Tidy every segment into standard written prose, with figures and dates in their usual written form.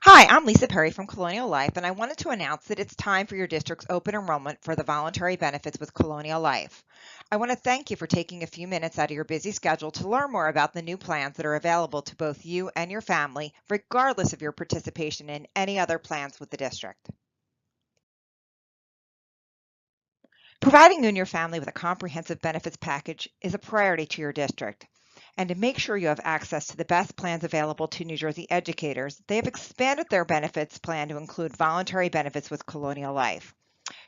Hi, I'm Lisa Perry from Colonial Life, and I wanted to announce that it's time for your district's open enrollment for the voluntary benefits with Colonial Life. I want to thank you for taking a few minutes out of your busy schedule to learn more about the new plans that are available to both you and your family, regardless of your participation in any other plans with the district. Providing you and your family with a comprehensive benefits package is a priority to your district. And to make sure you have access to the best plans available to New Jersey educators, they have expanded their benefits plan to include voluntary benefits with Colonial Life.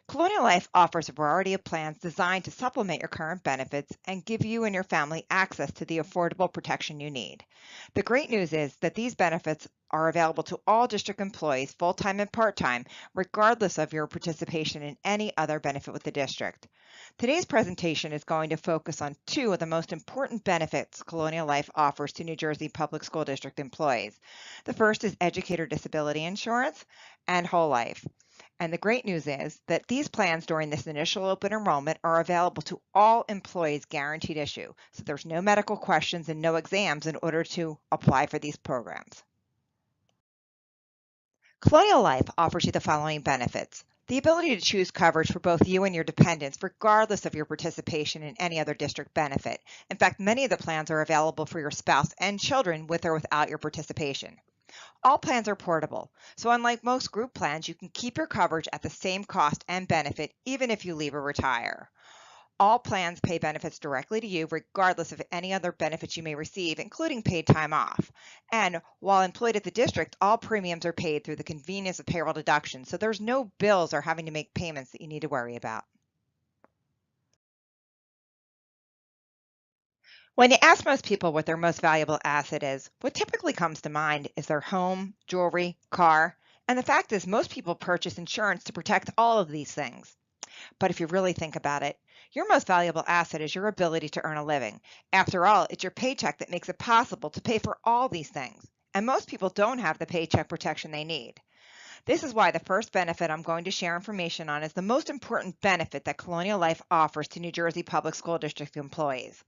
Colonial Life offers a variety of plans designed to supplement your current benefits and give you and your family access to the affordable protection you need. The great news is that these benefits are available to all district employees, full-time and part-time, regardless of your participation in any other benefit with the district. Today's presentation is going to focus on two of the most important benefits Colonial Life offers to New Jersey Public School District employees. The first is educator disability insurance and whole life. And the great news is that these plans during this initial open enrollment are available to all employees guaranteed issue. So there's no medical questions and no exams in order to apply for these programs. Colonial Life offers you the following benefits. The ability to choose coverage for both you and your dependents, regardless of your participation in any other district benefit. In fact, many of the plans are available for your spouse and children with or without your participation. All plans are portable, so unlike most group plans, you can keep your coverage at the same cost and benefit even if you leave or retire. All plans pay benefits directly to you regardless of any other benefits you may receive, including paid time off. And while employed at the district, all premiums are paid through the convenience of payroll deduction, so there's no bills or having to make payments that you need to worry about. When you ask most people what their most valuable asset is, what typically comes to mind is their home, jewelry, car, and the fact is most people purchase insurance to protect all of these things. But if you really think about it, your most valuable asset is your ability to earn a living. After all, it's your paycheck that makes it possible to pay for all these things. And most people don't have the paycheck protection they need. This is why the first benefit I'm going to share information on is the most important benefit that Colonial Life offers to New Jersey Public School District employees.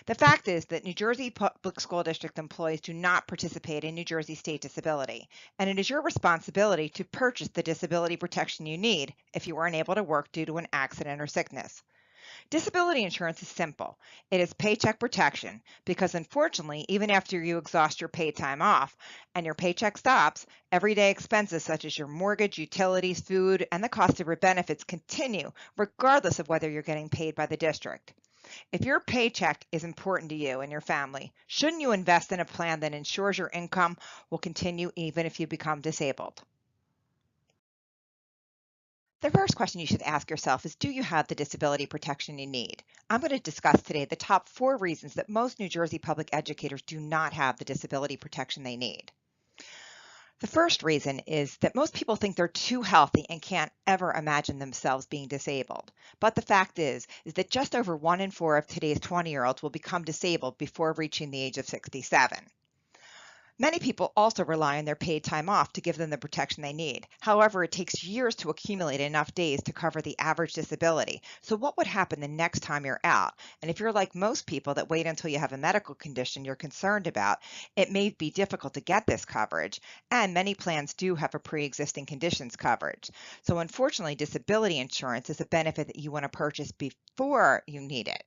The fact is that New Jersey Public School District employees do not participate in New Jersey state disability, and it is your responsibility to purchase the disability protection you need if you are unable to work due to an accident or sickness. Disability insurance is simple. It is paycheck protection because unfortunately, even after you exhaust your paid time off and your paycheck stops, everyday expenses such as your mortgage, utilities, food, and the cost of your benefits continue regardless of whether you're getting paid by the district. If your paycheck is important to you and your family, shouldn't you invest in a plan that ensures your income will continue even if you become disabled? The first question you should ask yourself is, do you have the disability protection you need? I'm going to discuss today the top 4 reasons that most New Jersey public educators do not have the disability protection they need. The first reason is that most people think they're too healthy and can't ever imagine themselves being disabled. But the fact is that just over 1 in 4 of today's 20-year-olds will become disabled before reaching the age of 67. Many people also rely on their paid time off to give them the protection they need. However, it takes years to accumulate enough days to cover the average disability. So what would happen the next time you're out? And if you're like most people that wait until you have a medical condition you're concerned about, it may be difficult to get this coverage. And many plans do have a pre-existing conditions coverage. So unfortunately, disability insurance is a benefit that you want to purchase before you need it.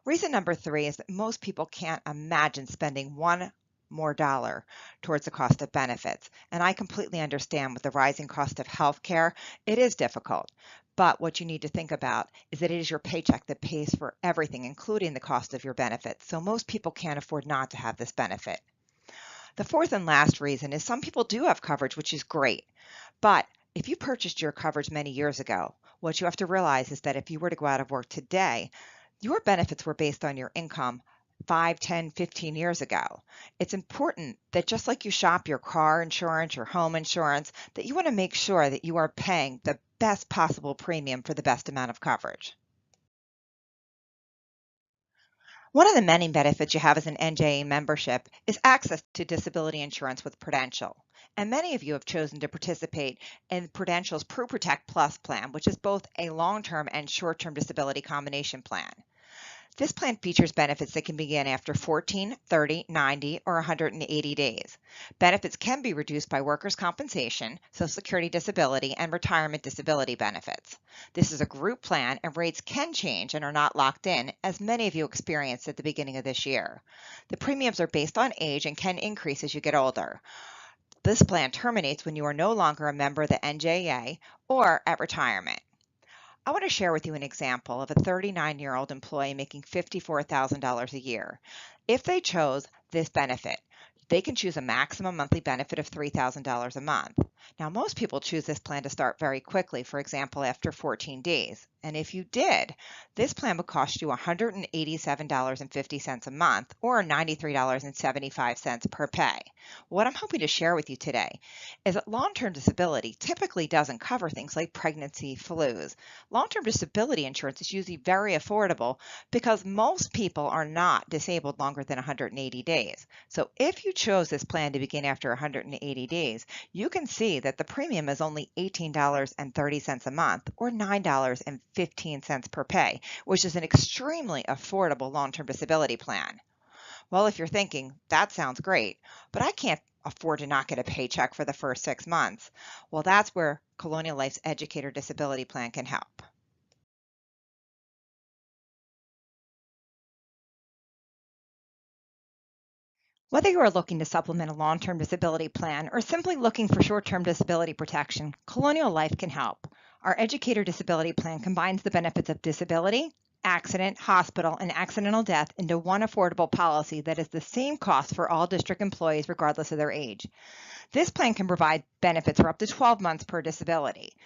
Reason number 3 is that most people can't imagine spending one more dollar towards the cost of benefits. And I completely understand with the rising cost of healthcare, it is difficult. But what you need to think about is that it is your paycheck that pays for everything, including the cost of your benefits. So most people can't afford not to have this benefit. The fourth and last reason is some people do have coverage, which is great. But if you purchased your coverage many years ago, what you have to realize is that if you were to go out of work today, your benefits were based on your income 5, 10, 15 years ago. It's important that just like you shop your car insurance, your home insurance, that you want to make sure that you are paying the best possible premium for the best amount of coverage. One of the many benefits you have as an NJA membership is access to disability insurance with Prudential. And many of you have chosen to participate in Prudential's PruProtect Plus plan, which is both a long-term and short-term disability combination plan. This plan features benefits that can begin after 14, 30, 90, or 180 days. Benefits can be reduced by workers' compensation, Social Security disability, and retirement disability benefits. This is a group plan and rates can change and are not locked in, as many of you experienced at the beginning of this year. The premiums are based on age and can increase as you get older. This plan terminates when you are no longer a member of the NJA or at retirement. I want to share with you an example of a 39-year-old employee making $54,000 a year. If they chose this benefit, they can choose a maximum monthly benefit of $3,000 a month. Now, most people choose this plan to start very quickly, for example, after 14 days. And if you did, this plan would cost you $187.50 a month or $93.75 per pay. What I'm hoping to share with you today is that long-term disability typically doesn't cover things like pregnancy, flus. Long-term disability insurance is usually very affordable because most people are not disabled longer than 180 days. So if you chose this plan to begin after 180 days, you can see that the premium is only $18.30 a month or $9.15 per pay, which is an extremely affordable long-term disability plan. Well, if you're thinking, that sounds great, but I can't afford to not get a paycheck for the first 6 months, well, that's where Colonial Life's Educator Disability Plan can help. Whether you are looking to supplement a long-term disability plan or simply looking for short-term disability protection, Colonial Life can help. Our Educator Disability Plan combines the benefits of disability, accident, hospital, and accidental death into one affordable policy that is the same cost for all district employees regardless of their age. This plan can provide benefits for up to 12 months per disability.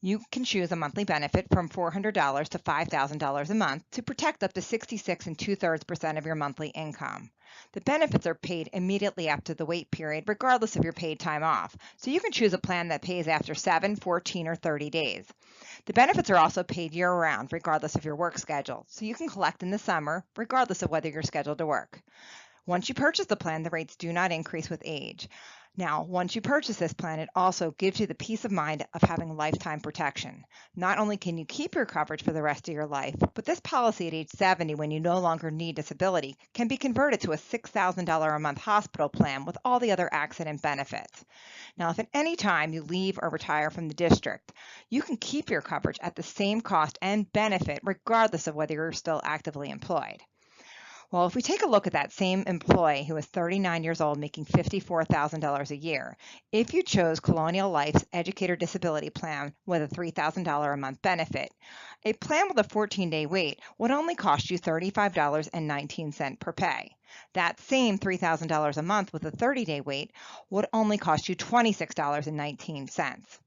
You can choose a monthly benefit from $400 to $5,000 a month to protect up to 66 2/3% of your monthly income. The benefits are paid immediately after the wait period, regardless of your paid time off. So you can choose a plan that pays after 7, 14, or 30 days. The benefits are also paid year-round, regardless of your work schedule. So you can collect in the summer, regardless of whether you're scheduled to work. Once you purchase the plan, the rates do not increase with age. Now, once you purchase this plan, it also gives you the peace of mind of having lifetime protection. Not only can you keep your coverage for the rest of your life, but this policy at age 70, when you no longer need disability, can be converted to a $6,000 a month hospital plan with all the other accident benefits. Now, if at any time you leave or retire from the district, you can keep your coverage at the same cost and benefit regardless of whether you're still actively employed. Well, if we take a look at that same employee who is 39 years old making $54,000 a year, if you chose Colonial Life's Educator Disability Plan with a $3,000 a month benefit, a plan with a 14-day wait would only cost you $35.19 per pay. That same $3,000 a month with a 30-day wait would only cost you $26.19.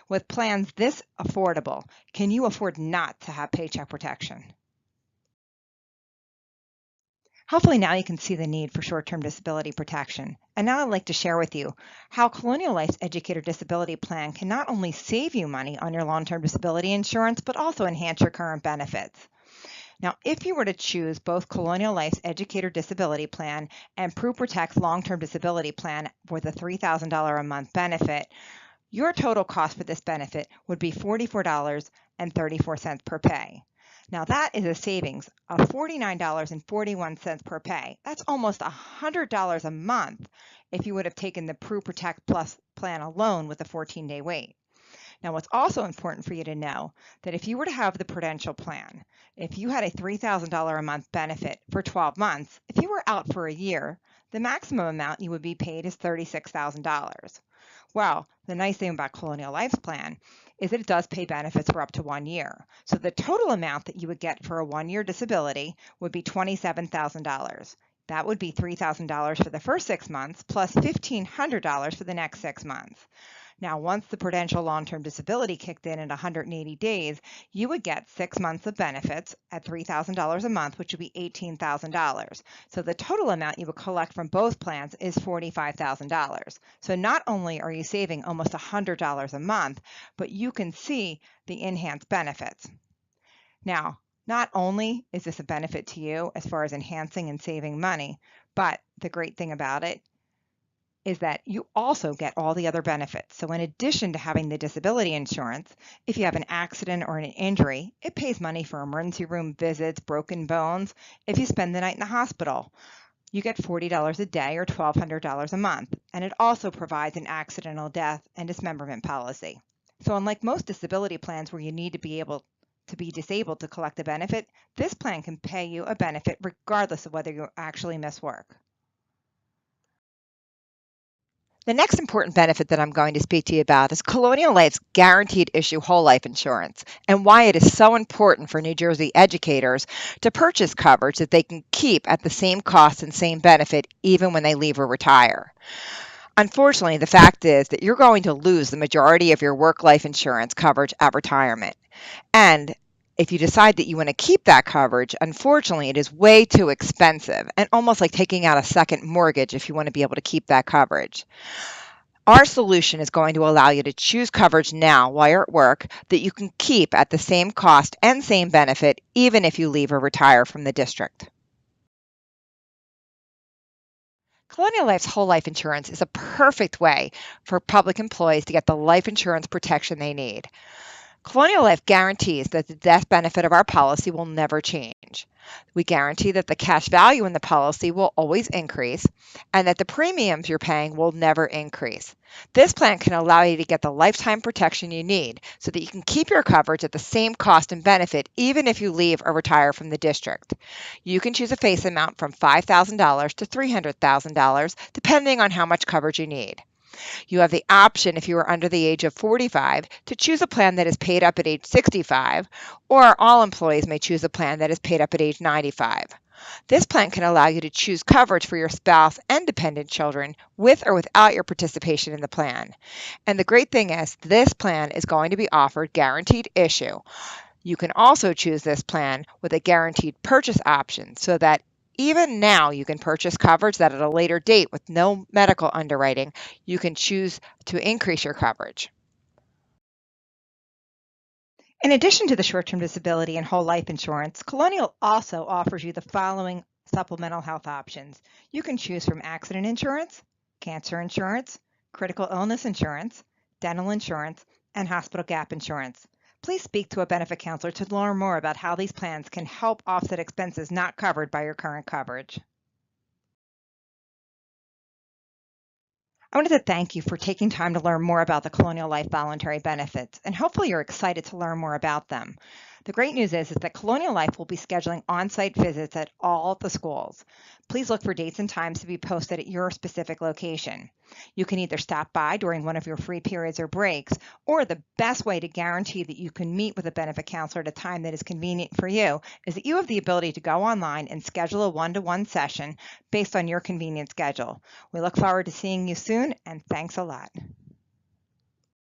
With plans this affordable, can you afford not to have paycheck protection? Hopefully now you can see the need for short-term disability protection. And now I'd like to share with you how Colonial Life's Educator Disability Plan can not only save you money on your long-term disability insurance, but also enhance your current benefits. Now, if you were to choose both Colonial Life's Educator Disability Plan and Pru Protect's Long-Term Disability Plan with a $3,000 a month benefit, your total cost for this benefit would be $44.34 per pay. Now that is a savings of $49.41 per pay. That's almost $100 a month if you would have taken the Pru Protect Plus plan alone with a 14-day wait. Now what's also important for you to know that if you were to have the Prudential plan, if you had a $3,000 a month benefit for 12 months, if you were out for a year, the maximum amount you would be paid is $36,000. Well, the nice thing about Colonial Life's plan is that it does pay benefits for up to 1 year. So the total amount that you would get for a 1-year disability would be $27,000. That would be $3,000 for the first 6 months plus $1,500 for the next 6 months. Now, once the Prudential long-term disability kicked in at 180 days, you would get 6 months of benefits at $3,000 a month, which would be $18,000. So the total amount you would collect from both plans is $45,000. So not only are you saving almost $100 a month, but you can see the enhanced benefits. Now, not only is this a benefit to you as far as enhancing and saving money, but the great thing about it is that you also get all the other benefits. So in addition to having the disability insurance, if you have an accident or an injury, it pays money for emergency room visits, broken bones. If you spend the night in the hospital, you get $40 a day or $1,200 a month. And it also provides an accidental death and dismemberment policy. So unlike most disability plans where you need to be disabled to collect a benefit, this plan can pay you a benefit regardless of whether you actually miss work. The next important benefit that I'm going to speak to you about is Colonial Life's guaranteed issue whole life insurance and why it is so important for New Jersey educators to purchase coverage that they can keep at the same cost and same benefit even when they leave or retire. Unfortunately, the fact is that you're going to lose the majority of your work life insurance coverage at retirement. And if you decide that you want to keep that coverage, unfortunately, it is way too expensive and almost like taking out a second mortgage if you want to be able to keep that coverage. Our solution is going to allow you to choose coverage now while you're at work that you can keep at the same cost and same benefit even if you leave or retire from the district. Colonial Life's whole life insurance is a perfect way for public employees to get the life insurance protection they need. Colonial Life guarantees that the death benefit of our policy will never change. We guarantee that the cash value in the policy will always increase and that the premiums you're paying will never increase. This plan can allow you to get the lifetime protection you need so that you can keep your coverage at the same cost and benefit even if you leave or retire from the district. You can choose a face amount from $5,000 to $300,000 depending on how much coverage you need. You have the option, if you are under the age of 45, to choose a plan that is paid up at age 65, or all employees may choose a plan that is paid up at age 95. This plan can allow you to choose coverage for your spouse and dependent children with or without your participation in the plan. And the great thing is, this plan is going to be offered guaranteed issue. You can also choose this plan with a guaranteed purchase option so that even now you can purchase coverage that at a later date with no medical underwriting, you can choose to increase your coverage. In addition to the short-term disability and whole life insurance, Colonial also offers you the following supplemental health options. You can choose from accident insurance, cancer insurance, critical illness insurance, dental insurance, and hospital gap insurance. Please speak to a benefit counselor to learn more about how these plans can help offset expenses not covered by your current coverage. I wanted to thank you for taking time to learn more about the Colonial Life voluntary benefits, and hopefully you're excited to learn more about them. The great news is that Colonial Life will be scheduling on-site visits at all the schools. Please look for dates and times to be posted at your specific location. You can either stop by during one of your free periods or breaks, or the best way to guarantee that you can meet with a benefit counselor at a time that is convenient for you is that you have the ability to go online and schedule a one-to-one session based on your convenient schedule. We look forward to seeing you soon, and thanks a lot.